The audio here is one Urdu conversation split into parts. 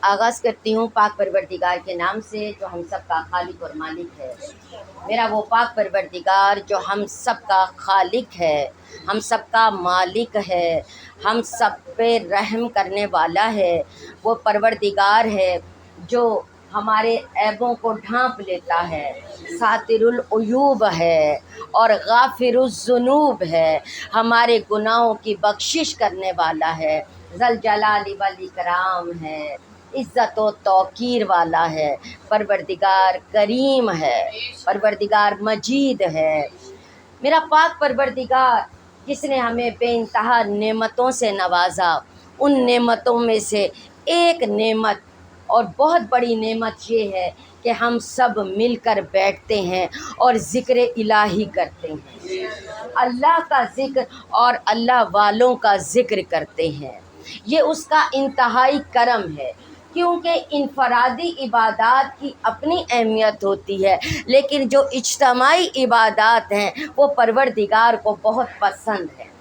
آغاز کرتی ہوں پاک پروردگار کے نام سے جو ہم سب کا خالق اور مالک ہے۔ میرا وہ پاک پروردگار جو ہم سب کا خالق ہے، ہم سب کا مالک ہے، ہم سب پہ رحم کرنے والا ہے، وہ پروردگار ہے جو ہمارے عیبوں کو ڈھانپ لیتا ہے، ساتر العیوب ہے اور غافر الذنوب ہے، ہمارے گناہوں کی بخشش کرنے والا ہے، ذل جلال والاکرام ہے، عزت و توقیر والا ہے، پروردگار کریم ہے، پروردگار مجید ہے۔ میرا پاک پروردگار جس نے ہمیں بے انتہا نعمتوں سے نوازا، ان نعمتوں میں سے ایک نعمت اور بہت بڑی نعمت یہ ہے کہ ہم سب مل کر بیٹھتے ہیں اور ذکر الہی کرتے ہیں، اللہ کا ذکر اور اللہ والوں کا ذکر کرتے ہیں۔ یہ اس کا انتہائی کرم ہے، کیونکہ انفرادی عبادات کی اپنی اہمیت ہوتی ہے، لیکن جو اجتماعی عبادات ہیں وہ پروردگار کو بہت پسند ہے۔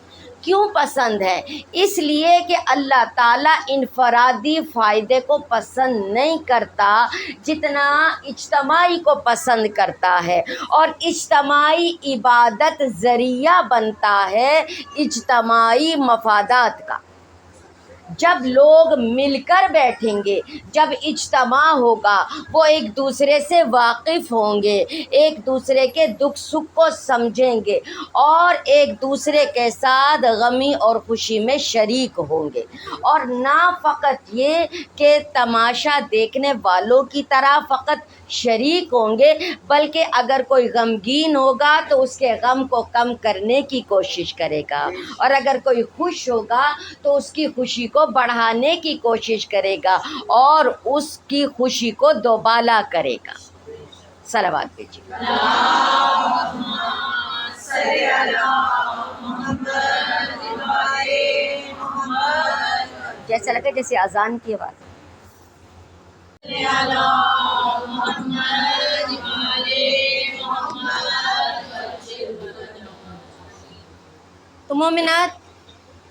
کیوں پسند ہے؟ اس لیے کہ اللہ تعالیٰ انفرادی فائدے کو پسند نہیں کرتا جتنا اجتماعی کو پسند کرتا ہے، اور اجتماعی عبادت ذریعہ بنتا ہے اجتماعی مفادات کا۔ جب لوگ مل کر بیٹھیں گے، جب اجتماع ہوگا، وہ ایک دوسرے سے واقف ہوں گے، ایک دوسرے کے دکھ سکھ کو سمجھیں گے اور ایک دوسرے کے ساتھ غمی اور خوشی میں شریک ہوں گے، اور نہ فقط یہ کہ تماشا دیکھنے والوں کی طرح فقط شریک ہوں گے، بلکہ اگر کوئی غمگین ہوگا تو اس کے غم کو کم کرنے کی کوشش کرے گا، اور اگر کوئی خوش ہوگا تو اس کی خوشی کو بڑھانے کی کوشش کرے گا اور اس کی خوشی کو دوبالا کرے گا۔ صلوات بھیجیے۔ جیسا لگے جیسے اذان کی آواز۔ تو مومنات،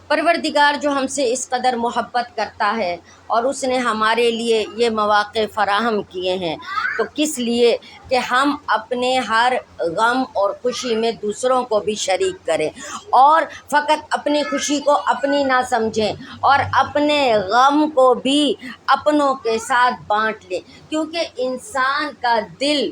پروردگار جو ہم سے اس قدر محبت کرتا ہے اور اس نے ہمارے لیے یہ مواقع فراہم کیے ہیں، تو کس لیے کہ ہم اپنے ہر غم اور خوشی میں دوسروں کو بھی شریک کریں، اور فقط اپنی خوشی کو اپنی نہ سمجھیں اور اپنے غم کو بھی اپنوں کے ساتھ بانٹ لیں، کیونکہ انسان کا دل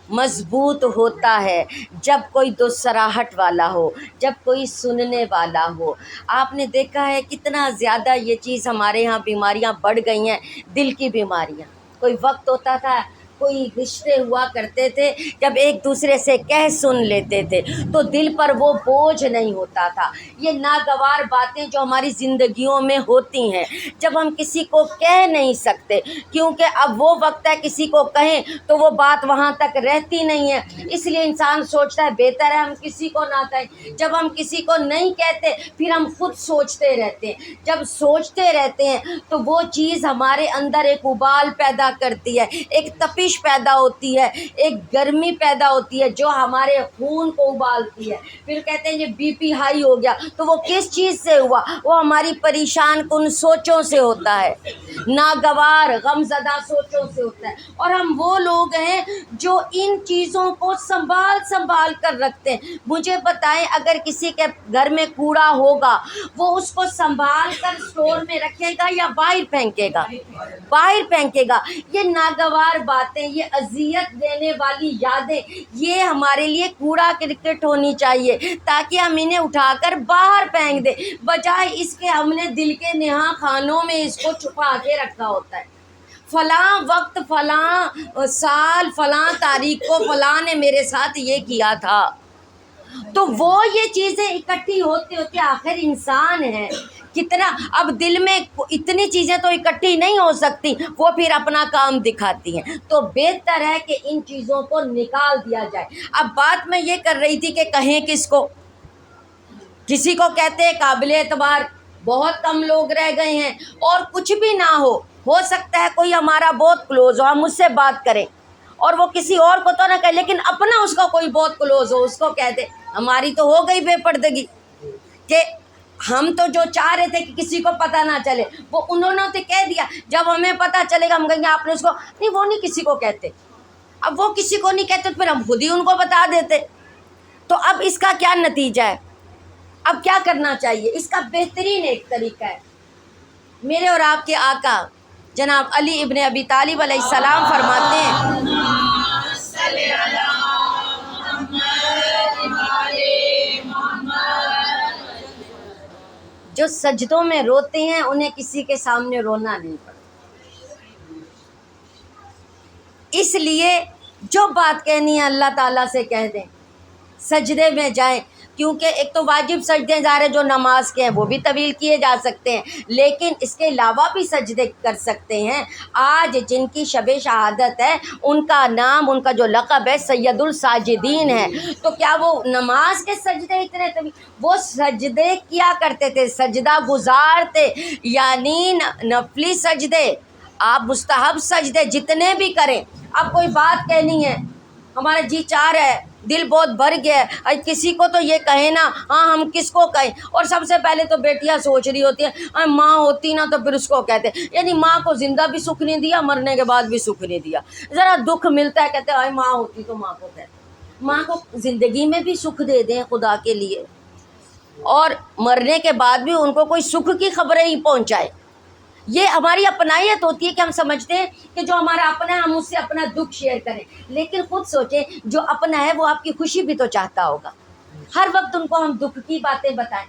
مضبوط ہوتا ہے جب کوئی دوسراہٹ والا ہو، جب کوئی سننے والا ہو۔ آپ نے دیکھا ہے کتنا زیادہ یہ چیز ہمارے ہاں بیماریاں بڑھ گئی ہیں، دل کی بیماریاں۔ کوئی وقت ہوتا تھا، کوئی رشتے ہوا کرتے تھے جب ایک دوسرے سے کہہ سن لیتے تھے تو دل پر وہ بوجھ نہیں ہوتا تھا۔ یہ ناگوار باتیں جو ہماری زندگیوں میں ہوتی ہیں، جب ہم کسی کو کہہ نہیں سکتے، کیونکہ اب وہ وقت ہے کسی کو کہیں تو وہ بات وہاں تک رہتی نہیں ہے، اس لیے انسان سوچتا ہے بہتر ہے ہم کسی کو نہ کہیں۔ جب ہم کسی کو نہیں کہتے پھر ہم خود سوچتے رہتے ہیں، جب سوچتے رہتے ہیں تو وہ چیز ہمارے اندر ایک ابال پیدا کرتی ہے، ایک تپش پیدا ہوتی ہے، ایک گرمی پیدا ہوتی ہے جو ہمارے خون کو ابالتی ہے۔ پھر کہتے ہیں یہ بی پی ہائی ہو گیا، تو وہ کس چیز سے ہوا؟ وہ ہماری پریشان کن سوچوں سے ہوتا ہے، ناگوار غم زدہ سوچوں سے ہوتا ہے، اور ہم وہ لوگ ہیں جو ان چیزوں کو سنبھال کر رکھتے ہیں۔ مجھے بتائیں، اگر کسی کے گھر میں کوڑا ہوگا وہ اس کو سنبھال کر اسٹور میں رکھے گا یا باہر پھینکے گا؟ باہر پھینکے گا۔ یہ ناگوار باتیں، یہ اذیت دینے والی یادیں، یہ ہمارے لیے کوڑا کرکٹ ہونی چاہیے تاکہ ہم انہیں اٹھا کر باہر پھینک دیں، بجائے اس کے ہم نے دل کے نہاں خانوں میں اس کو چھپا کے رکھا ہوتا ہے۔ فلاں وقت، فلاں سال، فلاں تاریخ کو فلاں نے میرے ساتھ یہ کیا تھا، تو وہ یہ چیزیں اکٹھی ہوتے ہوتے آخر انسان ہے کتنا، اب دل میں اتنی چیزیں تو اکٹھی نہیں ہو سکتی، وہ پھر اپنا کام دکھاتی ہیں، تو بہتر ہے کہ ان چیزوں کو نکال دیا جائے۔ اب بات میں یہ کر رہی تھی کہ کہیں کس کو، کسی کو کہتے ہیں قابل اعتبار بہت کم لوگ رہ گئے ہیں، اور کچھ بھی نہ ہو سکتا ہے کوئی ہمارا بہت کلوز ہو، ہم اس سے بات کریں اور وہ کسی اور کو تو نہ کہے، لیکن اپنا اس کا کوئی بہت کلوز ہو اس کو کہہ دے۔ ہماری تو ہو گئی بے پردگی کہ ہم تو جو چاہ رہے تھے کہ کسی کو پتہ نہ چلے وہ انہوں نے تو کہہ دیا، جب ہمیں پتہ چلے گا ہم کہیں گے آپ نے اس کو نہیں، وہ نہیں کسی کو کہتے، اب وہ کسی کو نہیں کہتے تو پھر ہم خود ہی ان کو بتا دیتے۔ تو اب اس کا کیا نتیجہ ہے؟ اب کیا کرنا چاہیے؟ اس کا بہترین ایک طریقہ ہے، میرے اور آپ کے آقا جناب علی ابن ابی طالب علیہ السلام فرماتے ہیں جو سجدوں میں روتے ہیں انہیں کسی کے سامنے رونا نہیں پڑتا، اس لیے جو بات کہنی ہے اللہ تعالیٰ سے کہہ دیں، سجدے میں جائیں، کیونکہ ایک تو واجب سجدے ظاہر جو نماز کے ہیں وہ بھی طویل کیے جا سکتے ہیں، لیکن اس کے علاوہ بھی سجدے کر سکتے ہیں۔ آج جن کی شب شہادت ہے ان کا نام، ان کا جو لقب ہے سید الساجدین ہے، تو کیا وہ نماز کے سجدے اتنے طویل؟ وہ سجدے کیا کرتے تھے، سجدہ گزار تھے، یعنی نفلی سجدے، آپ مستحب سجدے جتنے بھی کریں۔ اب کوئی بات کہنی ہے، ہمارا جی چاہ رہا ہے، دل بہت بھر گیا ہے، اب کسی کو تو یہ کہیں نا، ہاں ہم کس کو کہیں؟ اور سب سے پہلے تو بیٹیاں سوچ رہی ہوتی ہیں ماں ہوتی نا تو پھر اس کو کہتے ہیں، یعنی ماں کو زندہ بھی سکھ نہیں دیا، مرنے کے بعد بھی سکھ نہیں دیا، ذرا دکھ ملتا ہے کہتے ہیں ماں ہوتی تو ماں کو کہتے۔ ماں کو زندگی میں بھی سکھ دے دیں خدا کے لیے، اور مرنے کے بعد بھی ان کو کوئی سکھ کی خبریں ہی پہنچائے۔ یہ ہماری اپنائیت ہوتی ہے کہ ہم سمجھتے ہیں کہ جو ہمارا اپنا ہے ہم اس سے اپنا دکھ شیئر کریں، لیکن خود سوچیں جو اپنا ہے وہ آپ کی خوشی بھی تو چاہتا ہوگا، ہر وقت ان کو ہم دکھ کی باتیں بتائیں؟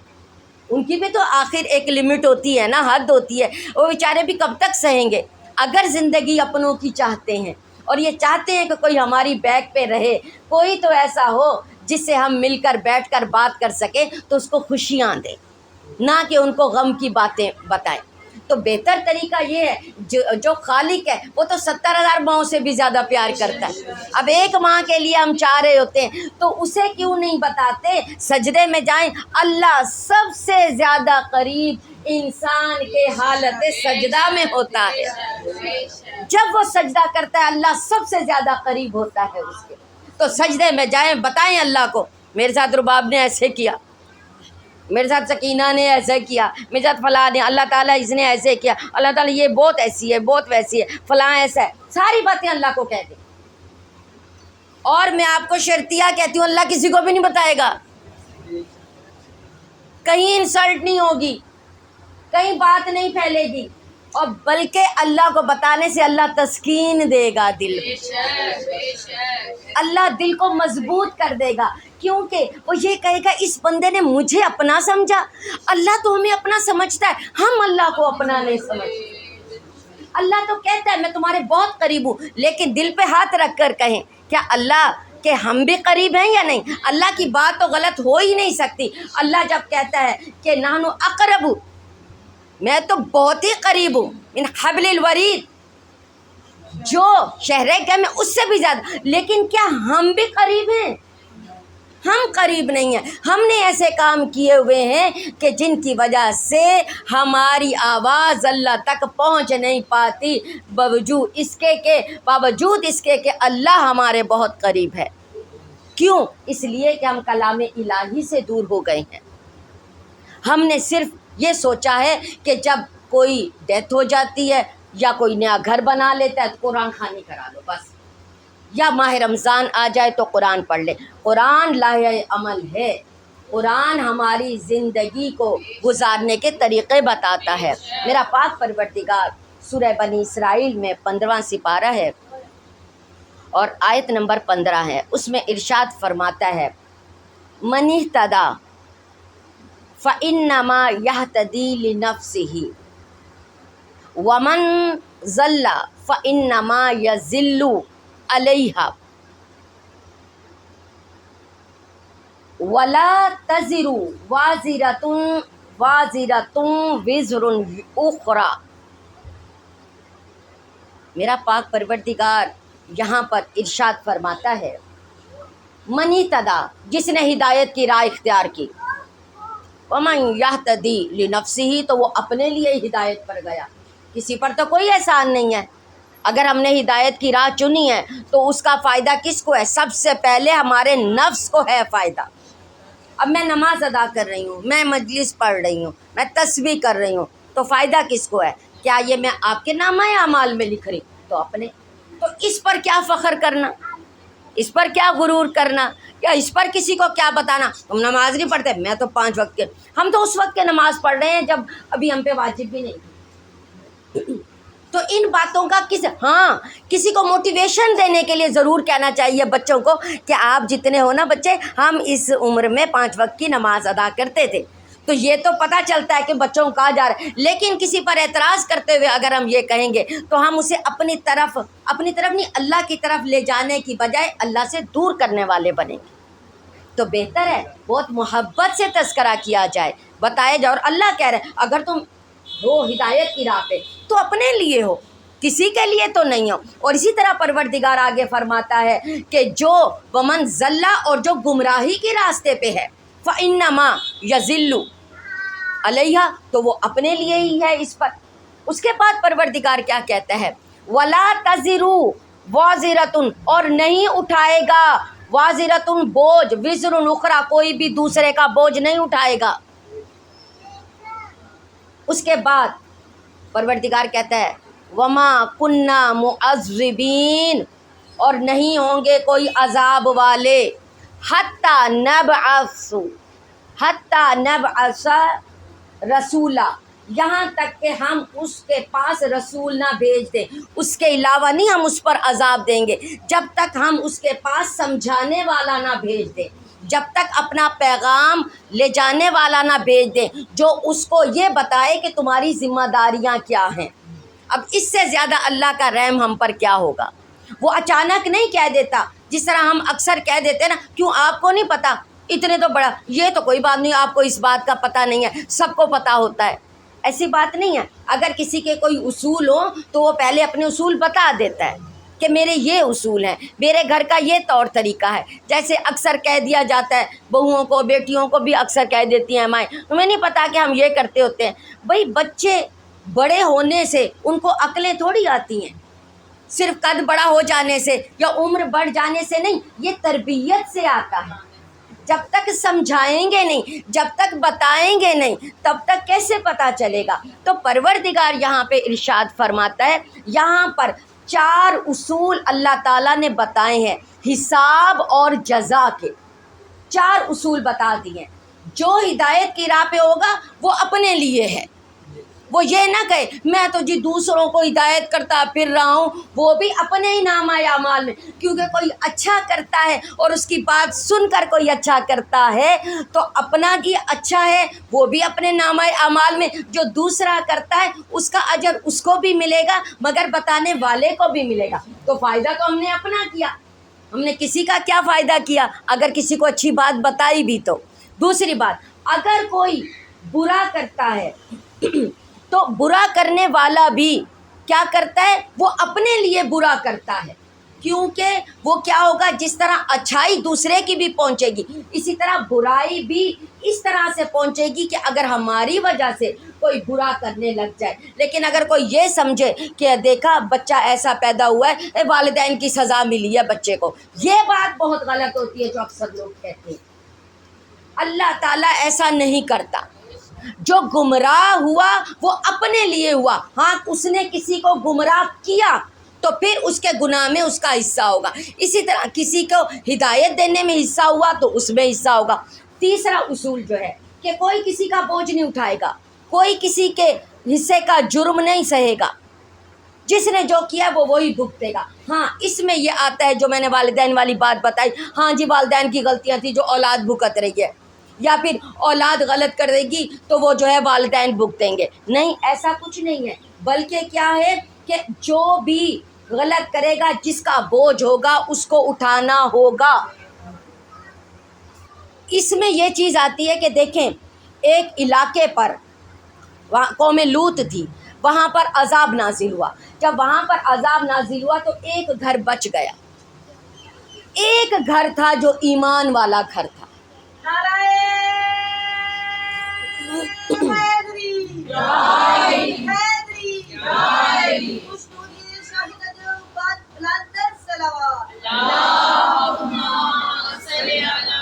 ان کی بھی تو آخر ایک لمٹ ہوتی ہے نا، حد ہوتی ہے، وہ بیچارے بھی کب تک سہیں گے؟ اگر زندگی اپنوں کی چاہتے ہیں اور یہ چاہتے ہیں کہ کوئی ہماری بیک پہ رہے، کوئی تو ایسا ہو جس سے ہم مل کر بیٹھ کر بات کر سکیں، تو اس کو خوشیاں دیں، نہ کہ ان کو غم کی باتیں بتائیں۔ تو بہتر طریقہ یہ ہے، جو خالق ہے وہ تو 70,000 ماؤں سے بھی زیادہ پیار کرتا ہے، اب ایک ماں کے لیے ہم چاہ رہے ہوتے ہیں تو اسے کیوں نہیں بتاتے؟ سجدے میں جائیں، اللہ سب سے زیادہ قریب انسان کے حالت سجدہ میں ہوتا ہے، جب وہ سجدہ کرتا ہے اللہ سب سے زیادہ قریب ہوتا ہے اس کے۔ تو سجدے میں جائیں، بتائیں اللہ کو میرے ساتھ رباب نے ایسے کیا، میرے ساتھ سکینہ نے ایسا کیا، میرے ساتھ فلاں نے، اللہ تعالیٰ اس نے ایسے کیا، اللہ تعالیٰ یہ بہت ایسی ہے، بہت ویسی ہے، فلاں ایسا ہے، ساری باتیں اللہ کو کہہ دیں۔ اور میں آپ کو شرطیہ کہتی ہوں، اللہ کسی کو بھی نہیں بتائے گا، کہیں انسلٹ نہیں ہوگی، کہیں بات نہیں پھیلے گی، اور بلکہ اللہ کو بتانے سے اللہ تسکین دے گا دل میں، اللہ دل کو مضبوط کر دے گا، کیونکہ وہ یہ کہے گا اس بندے نے مجھے اپنا سمجھا۔ اللہ تو ہمیں اپنا سمجھتا ہے، ہم اللہ کو اپنا نہیں سمجھتے۔ اللہ تو کہتا ہے میں تمہارے بہت قریب ہوں، لیکن دل پہ ہاتھ رکھ کر کہیں کیا اللہ کہ ہم بھی قریب ہیں یا نہیں؟ اللہ کی بات تو غلط ہو ہی نہیں سکتی۔ اللہ جب کہتا ہے کہ نحن اقرب، میں تو بہت ہی قریب ہوں من حبل الورید، جو شہر گم میں اس سے بھی زیادہ، لیکن کیا ہم بھی قریب ہیں؟ ہم قریب نہیں ہیں، ہم نے ایسے کام کیے ہوئے ہیں کہ جن کی وجہ سے ہماری آواز اللہ تک پہنچ نہیں پاتی، باوجود اس کے کہ اللہ ہمارے بہت قریب ہے۔ کیوں؟ اس لیے کہ ہم کلام الہی سے دور ہو گئے ہیں۔ ہم نے صرف یہ سوچا ہے کہ جب کوئی ڈیتھ ہو جاتی ہے یا کوئی نیا گھر بنا لیتا ہے تو قرآن خوانی کرا لو بس، یا ماہ رمضان آ جائے تو قرآن پڑھ لے۔ قرآن لائحہ عمل ہے، قرآن ہماری زندگی کو گزارنے کے طریقے بتاتا ہے۔ میرا پاک پروردگار سورہ بنی اسرائیل میں 15واں سپارہ ہے اور آیت نمبر 15 ہے، اس میں ارشاد فرماتا ہے من اہتدی فإنما یہتدی لنفسہ ومن ضل فإنما یضل علیہا ولا تزر وازرۃ وزر اخری۔ میرا پاک پروردگار یہاں پر ارشاد فرماتا ہے من اہتدی، جس نے ہدایت کی راہ اختیار کی، ومن یہتدی لنفسہ، تو وہ اپنے لیے ہدایت پر گیا، کسی پر تو کوئی احسان نہیں ہے۔ اگر ہم نے ہدایت کی راہ چنی ہے تو اس کا فائدہ کس کو ہے؟ سب سے پہلے ہمارے نفس کو ہے فائدہ۔ اب میں نماز ادا کر رہی ہوں، میں مجلس پڑھ رہی ہوں، میں تسبیح کر رہی ہوں، تو فائدہ کس کو ہے؟ کیا یہ میں آپ کے نامہ اعمال میں لکھ رہی ہوں؟ تو اپنے، تو اس پر کیا فخر کرنا، اس پر کیا غرور کرنا، یا اس پر کسی کو کیا بتانا تم نماز نہیں پڑھتے، میں تو 5 وقت کے، ہم تو اس وقت کے نماز پڑھ رہے ہیں جب ابھی ہم پہ واجب بھی نہیں تھی۔ تو ان باتوں کا کسی کو موٹیویشن دینے کے لیے ضرور کہنا چاہیے بچوں کو کہ آپ جتنے ہو نا بچے، ہم اس عمر میں 5 وقت کی نماز ادا کرتے تھے۔ تو یہ تو پتہ چلتا ہے کہ بچوں کو کہا جا رہا ہے، لیکن کسی پر اعتراض کرتے ہوئے اگر ہم یہ کہیں گے تو ہم اسے اپنی طرف نہیں، اللہ کی طرف لے جانے کی بجائے اللہ سے دور کرنے والے بنیں گے۔ تو بہتر ہے بہت محبت سے تذکرہ کیا جائے، بتایا جائے، اور اللہ کہہ رہے ہیں اگر تم ہو ہدایت کی راہ پہ تو اپنے لیے ہو، کسی کے لیے تو نہیں ہو۔ اور اسی طرح پروردگار آگے فرماتا ہے کہ جو ومن ضلع، اور جو گمراہی کے راستے پہ ہے، فَإِنَّمَا يَضِلُّ علیہ، تو وہ اپنے لیے ہی ہے اس پر۔ اس کے بعد پروردگار کیا کہتا ہے؟ وَلَا تَزِرُ وَازِرَةٌ، اور نہیں اٹھائے گا وازرتن بوجھ، وزر اخرى، کوئی بھی دوسرے کا بوجھ نہیں اٹھائے گا۔ اس کے بعد پروردگار کہتا ہے وما کننا معذبین، اور نہیں ہوں گے کوئی عذاب والے، حتی نبعث رسولا، یہاں تک کہ ہم اس کے پاس رسول نہ بھیج دیں، اس کے علاوہ نہیں ہم اس پر عذاب دیں گے جب تک ہم اس کے پاس سمجھانے والا نہ بھیج دیں، جب تک اپنا پیغام لے جانے والا نہ بھیج دیں جو اس کو یہ بتائے کہ تمہاری ذمہ داریاں کیا ہیں۔ اب اس سے زیادہ اللہ کا رحم ہم پر کیا ہوگا؟ وہ اچانک نہیں کہہ دیتا، جس طرح ہم اکثر کہہ دیتے نا، کیوں آپ کو نہیں پتہ، اتنے تو بڑا، یہ تو کوئی بات نہیں، آپ کو اس بات کا پتہ نہیں ہے، سب کو پتہ ہوتا ہے۔ ایسی بات نہیں ہے۔ اگر کسی کے کوئی اصول ہو تو وہ پہلے اپنے اصول بتا دیتا ہے کہ میرے یہ اصول ہیں، میرے گھر کا یہ طور طریقہ ہے۔ جیسے اکثر کہہ دیا جاتا ہے، بہوؤں کو، بیٹیوں کو بھی اکثر کہہ دیتی ہیں مائیں، تمہیں نہیں پتہ کہ ہم یہ کرتے ہوتے ہیں۔ بھئی بچے بڑے ہونے سے ان کو عقلیں تھوڑی آتی ہیں، صرف قد بڑا ہو جانے سے یا عمر بڑھ جانے سے نہیں، یہ تربیت سے آتا ہے۔ جب تک سمجھائیں گے نہیں، جب تک بتائیں گے نہیں، تب تک کیسے پتہ چلے گا؟ تو پروردگار یہاں پہ ارشاد فرماتا ہے، یہاں پر 4 اصول اللہ تعالیٰ نے بتائے ہیں حساب اور جزا کے، 4 اصول بتا دیے۔ جو ہدایت کی راہ پہ ہوگا وہ اپنے لیے ہے، وہ یہ نہ کہے میں تو جی دوسروں کو ہدایت کرتا پھر رہا ہوں، وہ بھی اپنے ہی نامہ اعمال میں، کیونکہ کوئی اچھا کرتا ہے اور اس کی بات سن کر کوئی اچھا کرتا ہے تو اپنا کی اچھا ہے، وہ بھی اپنے نامہ اعمال میں، جو دوسرا کرتا ہے اس کا اجر اس کو بھی ملے گا مگر بتانے والے کو بھی ملے گا۔ تو فائدہ تو ہم نے اپنا کیا، ہم نے کسی کا کیا فائدہ کیا اگر کسی کو اچھی بات بتائی بھی تو۔ دوسری بات، اگر کوئی برا کرتا ہے تو برا کرنے والا بھی کیا کرتا ہے؟ وہ اپنے لیے برا کرتا ہے، کیونکہ وہ کیا ہوگا، جس طرح اچھائی دوسرے کی بھی پہنچے گی اسی طرح برائی بھی اس طرح سے پہنچے گی کہ اگر ہماری وجہ سے کوئی برا کرنے لگ جائے، لیکن اگر کوئی یہ سمجھے کہ دیکھا بچہ ایسا پیدا ہوا ہے، والدین کی سزا ملی ہے بچے کو، یہ بات بہت غلط ہوتی ہے جو اکثر لوگ کہتے ہیں۔ اللہ تعالیٰ ایسا نہیں کرتا، جو گمراہ ہوا وہ اپنے لیے ہوا، ہاں اس نے کسی کو گمراہ کیا تو پھر اس کے گناہ میں اس کا حصہ ہوگا، اسی طرح کسی کو ہدایت دینے میں حصہ ہوا تو اس میں حصہ ہوگا۔ تیسرا اصول جو ہے کہ کوئی کسی کا بوجھ نہیں اٹھائے گا، کوئی کسی کے حصے کا جرم نہیں سہے گا، جس نے جو کیا وہ وہی بھگتے گا۔ ہاں اس میں یہ آتا ہے جو میں نے والدین والی بات بتائی، ہاں جی والدین کی غلطیاں تھی جو اولاد بھگت رہی ہے، یا پھر اولاد غلط کر دے گی تو وہ جو ہے والدین بھگتیں گے، نہیں ایسا کچھ نہیں ہے، بلکہ کیا ہے کہ جو بھی غلط کرے گا جس کا بوجھ ہوگا اس کو اٹھانا ہوگا۔ اس میں یہ چیز آتی ہے کہ دیکھیں ایک علاقے پر قوم لوط تھی، وہاں پر عذاب نازل ہوا، جب وہاں پر عذاب نازل ہوا تو ایک گھر بچ گیا، ایک گھر تھا جو ایمان والا گھر تھا۔ اللهم صل على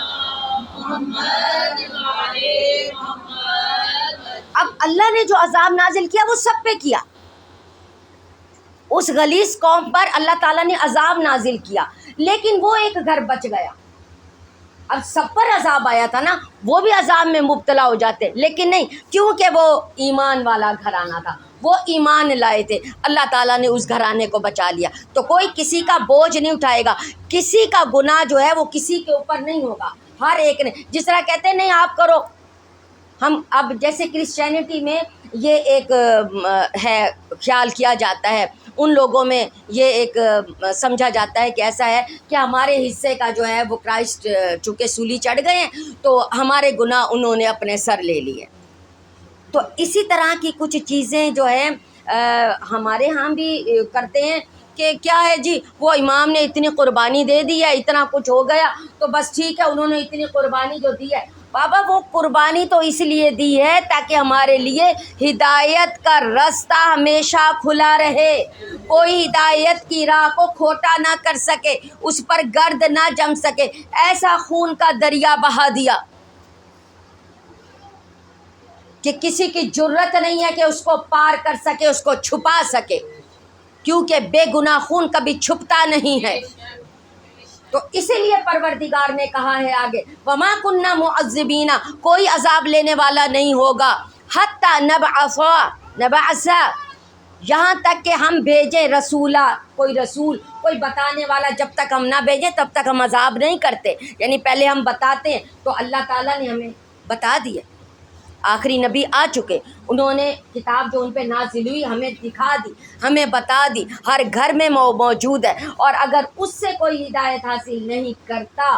محمد اللہ نے جو عذاب نازل کیا وہ سب پہ کیا. اس غلیظ قوم پر اللہ تعالیٰ نے عذاب نازل کیا، لیکن وہ ایک گھر بچ گیا. اب سب پر عذاب آیا تھا نا، وہ بھی عذاب میں مبتلا ہو جاتے، لیکن نہیں، کیونکہ وہ ایمان والا گھرانہ تھا، وہ ایمان لائے تھے، اللہ تعالیٰ نے اس گھرانے کو بچا لیا. تو کوئی کسی کا بوجھ نہیں اٹھائے گا، کسی کا گناہ جو ہے وہ کسی کے اوپر نہیں ہوگا. ہر ایک نے، جس طرح کہتے ہیں نہیں آپ کرو، ہم اب جیسے کرسچینٹی میں یہ ایک ہے، خیال کیا جاتا ہے، ان لوگوں میں یہ ایک سمجھا جاتا ہے کہ ایسا ہے کہ ہمارے حصے کا جو ہے وہ کرائسٹ چونکہ سولی چڑھ گئے ہیں تو ہمارے گناہ انہوں نے اپنے سر لے لیے. تو اسی طرح کی کچھ چیزیں جو ہیں ہمارے ہاں بھی کرتے ہیں کہ کیا ہے جی وہ امام نے اتنی قربانی دے دی ہے، اتنا کچھ ہو گیا تو بس ٹھیک ہے، انہوں نے اتنی قربانی جو دی ہے. بابا وہ قربانی تو اس لیے دی ہے تاکہ ہمارے لیے ہدایت کا راستہ ہمیشہ کھلا رہے، کوئی ہدایت کی راہ کو کھوٹا نہ کر سکے، اس پر گرد نہ جم سکے. ایسا خون کا دریا بہا دیا کہ کسی کی جرت نہیں ہے کہ اس کو پار کر سکے، اس کو چھپا سکے، کیونکہ بے گناہ خون کبھی چھپتا نہیں ہے. تو اسی لیے پروردگار نے کہا ہے آگے، وَمَا كُنَّا مُعَذِّبِينَ، کوئی عذاب لینے والا نہیں ہوگا، حَتَّى نَبْعَثَ، یہاں تک کہ ہم بھیجیں رسولہ، کوئی رسول، کوئی بتانے والا. جب تک ہم نہ بھیجیں تب تک ہم عذاب نہیں کرتے، یعنی پہلے ہم بتاتے ہیں. تو اللہ تعالیٰ نے ہمیں بتا دیا، آخری نبی آ چکے، انہوں نے کتاب جو ان پہ نازل ہوئی ہمیں دکھا دی، ہمیں بتا دی، ہر گھر میں موجود ہے. اور اگر اس سے کوئی ہدایت حاصل نہیں کرتا،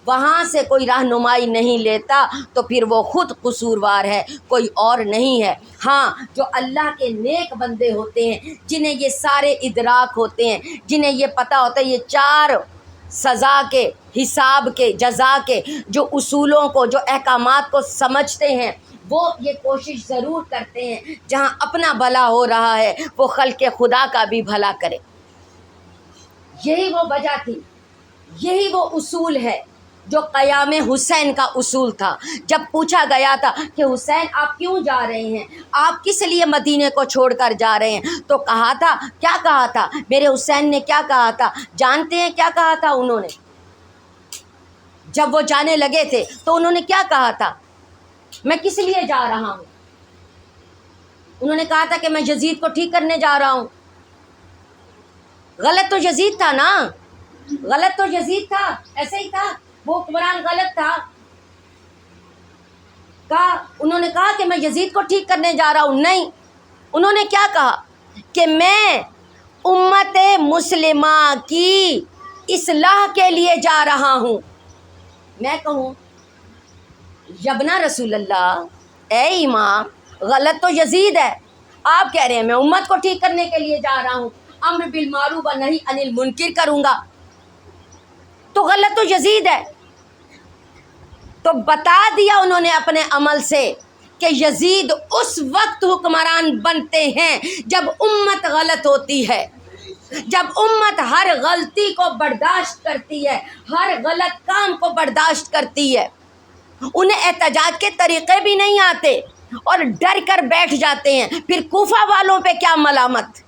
وہاں سے کوئی رہنمائی نہیں لیتا، تو پھر وہ خود قصوروار ہے، کوئی اور نہیں ہے. ہاں جو اللہ کے نیک بندے ہوتے ہیں، جنہیں یہ سارے ادراک ہوتے ہیں، جنہیں یہ پتہ ہوتا ہے یہ چار سزا کے، حساب کے، جزا کے جو اصولوں کو، جو احکامات کو سمجھتے ہیں، وہ یہ کوشش ضرور کرتے ہیں جہاں اپنا بھلا ہو رہا ہے وہ خلق خدا کا بھی بھلا کرے. یہی وہ وجہ تھی، یہی وہ اصول ہے جو قیام حسین کا اصول تھا. جب پوچھا گیا تھا کہ حسین آپ کیوں جا رہے ہیں، آپ کس لیے مدینے کو چھوڑ کر جا رہے ہیں، تو کہا تھا، کیا کہا تھا میرے حسین نے، کیا کہا تھا جانتے ہیں؟ کیا کہا تھا انہوں نے جب وہ جانے لگے تھے؟ تو انہوں نے کیا کہا تھا، میں کس لیے جا رہا ہوں. انہوں نے کہا تھا کہ میں یزید کو ٹھیک کرنے جا رہا ہوں. غلط تو یزید تھا نا، غلط تو یزید تھا، ایسے ہی تھا، وہ حکمران غلط تھا. انہوں نے کہا کہ میں یزید کو ٹھیک کرنے جا رہا ہوں، نہیں، انہوں نے کیا کہا کہ میں امت مسلمہ کی اصلاح کے لیے جا رہا ہوں. میں کہوں یبنا رسول اللہ، اے امام، غلط تو یزید ہے، آپ کہہ رہے ہیں میں امت کو ٹھیک کرنے کے لیے جا رہا ہوں، امر بالمعروف و نہی عن المنکر کروں گا، تو غلط تو یزید ہے. تو بتا دیا انہوں نے اپنے عمل سے کہ یزید اس وقت حکمران بنتے ہیں جب امت غلط ہوتی ہے، جب امت ہر غلطی کو برداشت کرتی ہے، ہر غلط کام کو برداشت کرتی ہے، انہیں احتجاج کے طریقے بھی نہیں آتے اور ڈر کر بیٹھ جاتے ہیں. پھر کوفہ والوں پہ کیا ملامت.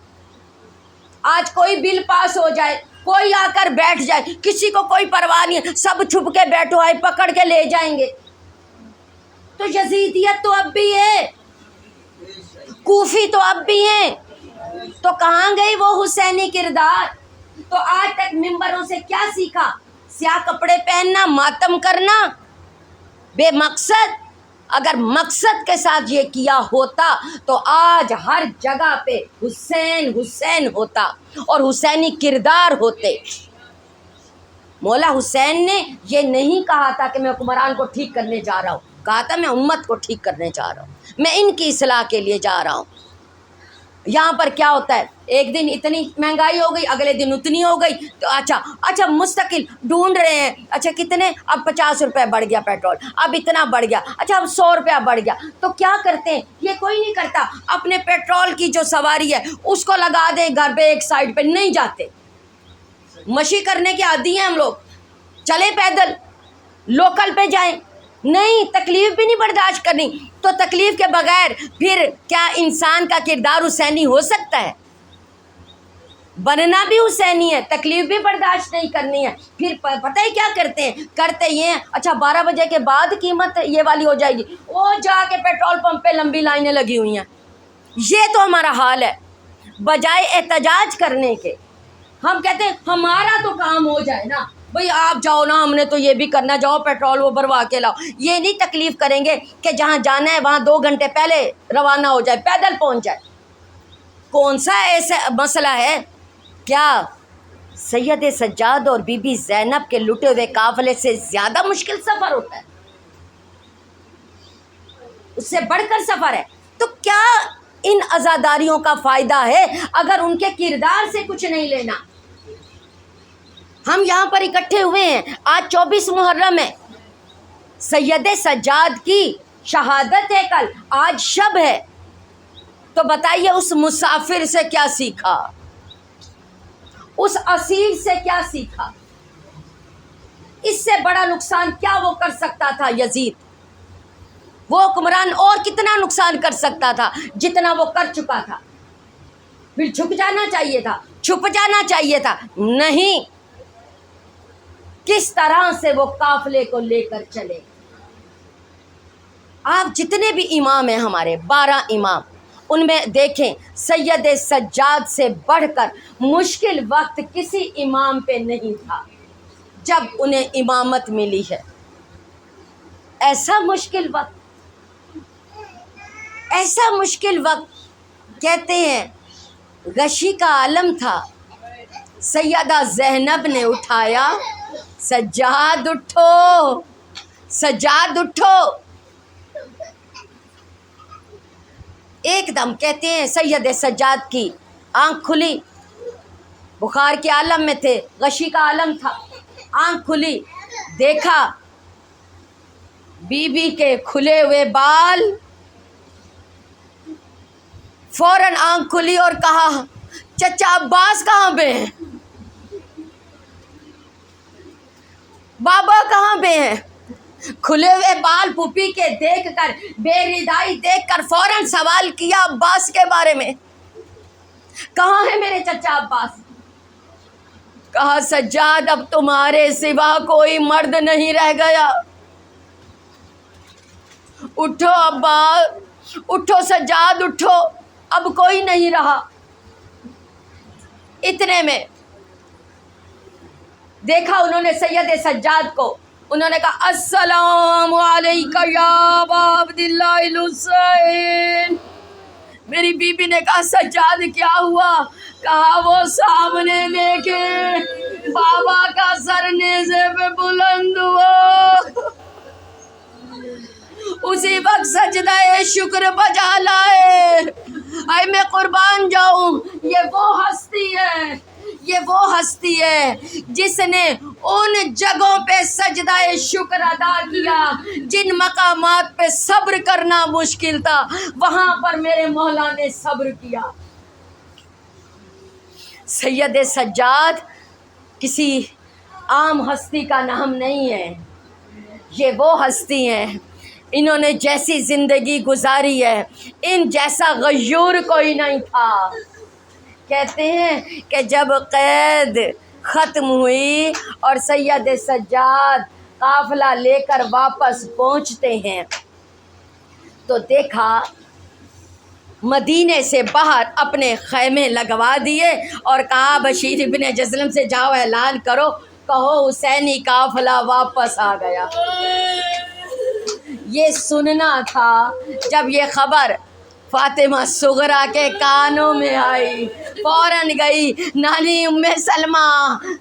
آج کوئی بل پاس ہو جائے، کوئی آ کر بیٹھ جائے، کسی کو کوئی پرواہ نہیں، سب چھپ کے بیٹھو، آئے پکڑ کے لے جائیں گے. تو یزیدیت تو اب بھی ہے، کوفی تو اب بھی ہیں، تو کہاں گئی وہ حسینی کردار. تو آج تک ممبروں سے کیا سیکھا، سیاہ کپڑے پہننا، ماتم کرنا بے مقصد. اگر مقصد کے ساتھ یہ کیا ہوتا تو آج ہر جگہ پہ حسین حسین ہوتا اور حسینی کردار ہوتے. مولا حسین نے یہ نہیں کہا تھا کہ میں حکمران کو ٹھیک کرنے جا رہا ہوں، کہا تھا میں امت کو ٹھیک کرنے جا رہا ہوں، میں ان کی اصلاح کے لیے جا رہا ہوں. یہاں پر کیا ہوتا ہے، ایک دن اتنی مہنگائی ہو گئی، اگلے دن اتنی ہو گئی، تو اچھا مستقل ڈھونڈ رہے ہیں، اچھا کتنے، اب 50 روپے بڑھ گیا پیٹرول، اب اتنا بڑھ گیا، اچھا اب 100 روپیہ بڑھ گیا. تو کیا کرتے ہیں، یہ کوئی نہیں کرتا، اپنے پیٹرول کی جو سواری ہے اس کو لگا دے گھر پہ ایک سائڈ پہ، نہیں جاتے. مشی کرنے کے عادی ہیں ہم لوگ، چلے پیدل، لوکل پہ جائیں. نہیں، تکلیف بھی نہیں برداشت کرنی، تو تکلیف کے بغیر پھر کیا انسان کا کردار حسینی ہو سکتا ہے؟ بننا بھی حسینی ہے، تکلیف بھی برداشت نہیں کرنی ہے، پھر پتہ ہی کیا کرتے ہیں، کرتے یہ ہیں اچھا 12 بجے کے بعد قیمت یہ والی ہو جائے گی، وہ جا کے پیٹرول پمپ پہ لمبی لائنیں لگی ہوئی ہیں۔ یہ تو ہمارا حال ہے، بجائے احتجاج کرنے کے ہم کہتے ہیں ہمارا تو کام ہو جائے نا، بھئی آپ جاؤ نا، ہم نے تو یہ بھی کرنا، جاؤ پیٹرول وہ بھروا کے لاؤ۔ یہ نہیں تکلیف کریں گے کہ جہاں جانا ہے وہاں 2 گھنٹے پہلے روانہ ہو جائے، پیدل پہنچ جائے۔ کون سا ایسا مسئلہ ہے؟ کیا سید سجاد اور بی بی زینب کے لٹے ہوئے قافلے سے زیادہ مشکل سفر ہوتا ہے؟ اس سے بڑھ کر سفر ہے۔ تو کیا ان عزاداریوں کا فائدہ ہے اگر ان کے کردار سے کچھ نہیں لینا؟ ہم یہاں پر اکٹھے ہوئے ہیں، آج 24 محرم ہے، سید سجاد کی شہادت ہے، کل آج شب ہے، تو بتائیے اس مسافر سے کیا سیکھا، اس اسیر سے کیا سیکھا؟ اس سے بڑا نقصان کیا وہ کر سکتا تھا یزید؟ وہ حکمران اور کتنا نقصان کر سکتا تھا جتنا وہ کر چکا تھا؟ پھر چھپ جانا چاہیے تھا، چھپ جانا چاہیے تھا، نہیں، کس طرح سے وہ قافلے کو لے کر چلے۔ آپ جتنے بھی امام ہیں ہمارے 12 امام، ان میں دیکھیں سید سجاد سے بڑھ کر مشکل وقت کسی امام پہ نہیں تھا جب انہیں امامت ملی ہے۔ ایسا مشکل وقت، ایسا مشکل وقت، کہتے ہیں غشی کا عالم تھا، سیدہ زینب نے اٹھایا، سجاد اٹھو، سجاد اٹھو۔ ایک دم کہتے ہیں سید سجاد کی آنکھ کھلی، بخار کے عالم میں تھے، غشی کا عالم تھا، آنکھ کھلی، دیکھا بی بی کے کھلے ہوئے بال، فوراً آنکھ کھلی اور کہا چچا عباس کہاں پہ ہیں، بابا کہاں پہ ہیں؟ کھلے ہوئے بال پھوپھی کے دیکھ کر، بے ردائی دیکھ کر فوراً سوال کیا عباس کے بارے میں، کہاں ہے میرے چچا عباس؟ کہا سجاد اب تمہارے سوا کوئی مرد نہیں رہ گیا، اٹھو عباس، اٹھو سجاد اٹھو، اب کوئی نہیں رہا۔ اتنے میں دیکھا انہوں نے سید سجاد کو، انہوں نے کہا السلام علیکہ یا ابا عبداللہ الحسین۔ میری بی بی نے کہا سجاد کیا ہوا؟ کہا وہ سامنے دیکھے بابا کا سر نیزے پہ بلند ہوا، اسی وقت سجدہ شکر بجا لائے۔ اے میں قربان جاؤں، یہ وہ ہستی ہے، یہ وہ ہستی ہے جس نے ان جگہوں پہ سجدہ شکر ادا کیا جن مقامات پہ صبر کرنا مشکل تھا، وہاں پر میرے مولا نے صبر کیا۔ سید سجاد کسی عام ہستی کا نام نہیں ہے، یہ وہ ہستی ہیں، انہوں نے جیسی زندگی گزاری ہے ان جیسا غیور کوئی نہیں تھا۔ کہتے ہیں کہ جب قید ختم ہوئی اور سید سجاد قافلہ لے کر واپس پہنچتے ہیں تو دیکھا مدینے سے باہر اپنے خیمے لگوا دیے اور کہا بشیر ابن جزلم سے جاؤ اعلان کرو، کہو حسینی قافلہ واپس آ گیا۔ یہ سننا تھا جب یہ خبر فاطمہ صغرا کے کانوں میں آئی، فوراً گئی نانی ام سلمہ،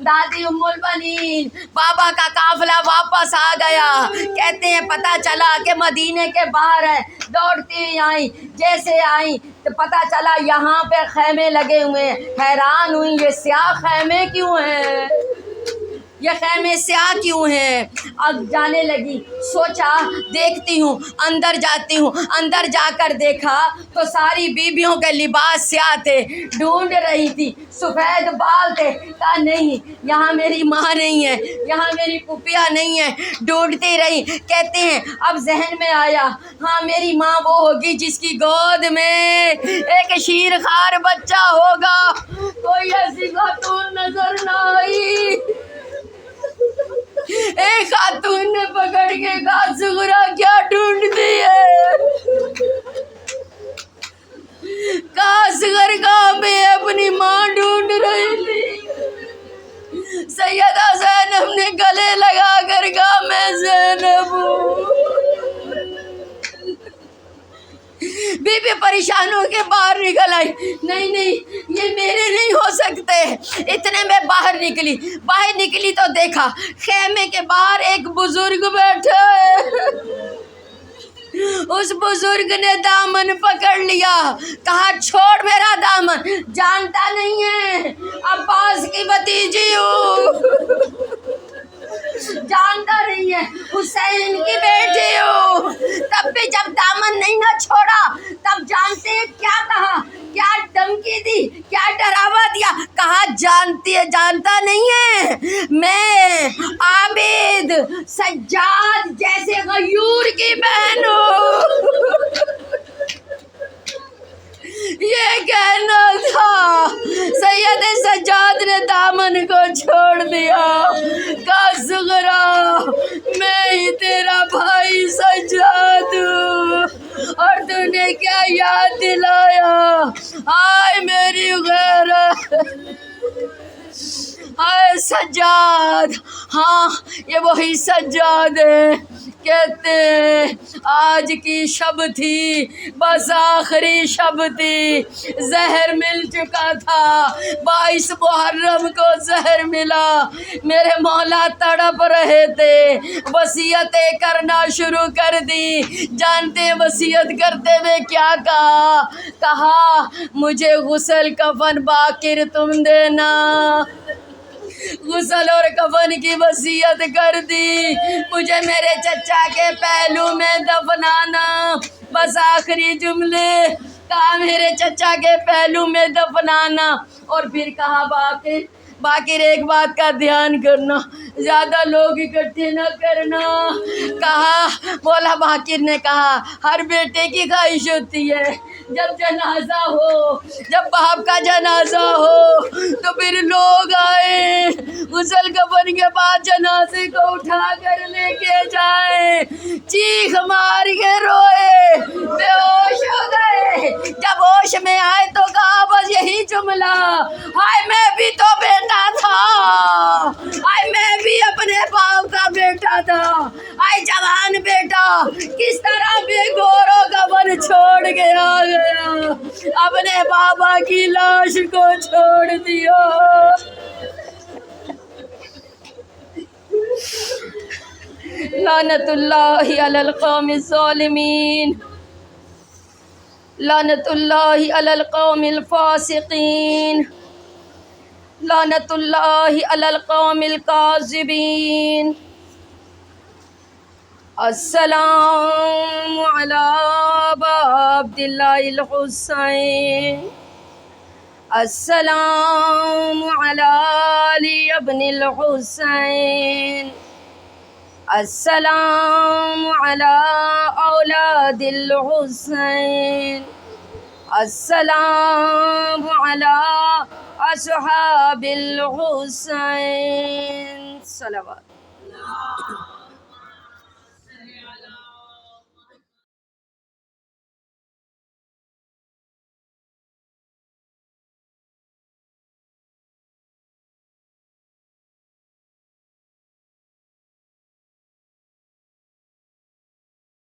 دادی ام البنین، بابا کا قافلہ واپس آ گیا۔ کہتے ہیں پتہ چلا کہ مدینے کے باہر ہے، دوڑتی آئیں، جیسے آئیں تو پتہ چلا یہاں پہ خیمے لگے ہوئے ہیں، حیران ہوئی یہ سیاہ خیمے کیوں ہیں؟ یہ خیمے سیاہ کیوں ہیں؟ اب جانے لگی، سوچا دیکھتی ہوں، اندر جاتی ہوں، اندر جا کر دیکھا تو ساری بیویوں کے لباس سیاہ تھے، ڈھونڈ رہی تھی، سفید بال تھے، کہا نہیں یہاں میری ماں نہیں ہے، یہاں میری پھوپھیاں نہیں ہے، ڈھونڈتی رہی۔ کہتے ہیں اب ذہن میں آیا ہاں میری ماں وہ ہوگی جس کی گود میں ایک شیر خوار بچہ ہوگا۔ کوئی ایسی خاتون نظر نہ آئی۔ ایک خاتون نے پکڑ کے کہا سغرا کیا ڈھونڈتی ہے؟ کہا اصغر کہاں پہ اپنی ماں ڈھونڈ رہی تھی۔ سیدہ زینب نے گلے لگا کر کہا میں زینب ہوں۔ بی بی پریشان ہو کے باہر نکل آئی، نہیں نہیں یہ میرے نہیں ہو سکتے۔ اتنے میں باہر نکلی تو دیکھا خیمے کے باہر ایک بزرگ بیٹھا ہے۔ اس بزرگ نے دامن پکڑ لیا، کہا چھوڑ میرا دامن، جانتا نہیں ہے عباس کی بھتیجی ہوں، جانتا نہیں ہے حسین کی بیٹی ہوں۔ تب بھی جب دامن نہیں نہ چھوڑا تب جانتے ہیں کیا کہا، کیا دھمکی دی، کیا ڈراوا دیا، کہا جانتا نہیں ہے میں عابد سجاد جیسے غیور کی بہن ہوں۔ یہ کہنا تھا، سید سجاد نے دامن کو چھوڑ دیا، کہا زغرا میں ہی تیرا بھائی سجاد ہوں، اور تو نے کیا یاد دلایا، ہائے میری غیرت، ہائے سجاد۔ ہاں یہ وہی سجاد ہے، کہتے ہیں آج کی شب تھی بس آخری شب تھی، زہر مل چکا تھا، 22 محرم کو زہر ملا، میرے مولا تڑپ رہے تھے، وصیتیں کرنا شروع کر دی۔ جانتے ہیں وصیت کرتے ہوئے کیا کہا مجھے غسل کفن باقر تم دینا، غسل اور کفن کی وصیت کر دی، مجھے میرے چچا کے پہلو میں دفنانا، بس آخری جملے کہا میرے چچا کے پہلو میں دفنانا۔ اور پھر کہا باقر ایک بات کا دھیان کرنا، زیادہ لوگ اکٹھے نہ کرنا۔ کہا مولا باقر نے کہا ہر بیٹے کی خواہش ہوتی ہے جب جنازہ ہو، جب باپ کا جنازہ ہو تو پھر لوگ آئے، غسل کفن کے بعد جنازے کو اٹھا کر لے کے جائیں، چیخ مار کے روئے، بے ہوش ہو گئے۔ جب ہوش میں آئے تو کہا بس یہی جملہ، ہائے میں بھی تو بیٹا تھا، ہائے میں بھی اپنے باپ کا بیٹا تھا، ہائے جوان بیٹا کس طرح بے گور و کفن چھوڑ کے آ گیا، اپنے بابا کی لاش کو چھوڑ دیا۔ لعنت اللہ علی القوم الظالمین، لعنت اللہ علی القوم الفاسقین، لعنت اللہ علی القوم الکاذبین۔ السلام علی ابا عبداللہ الحسین، السلام علی علی ابن الحسین، السلام علی اولاد الحسین، السلام علی اصحاب الحسین۔ صلوات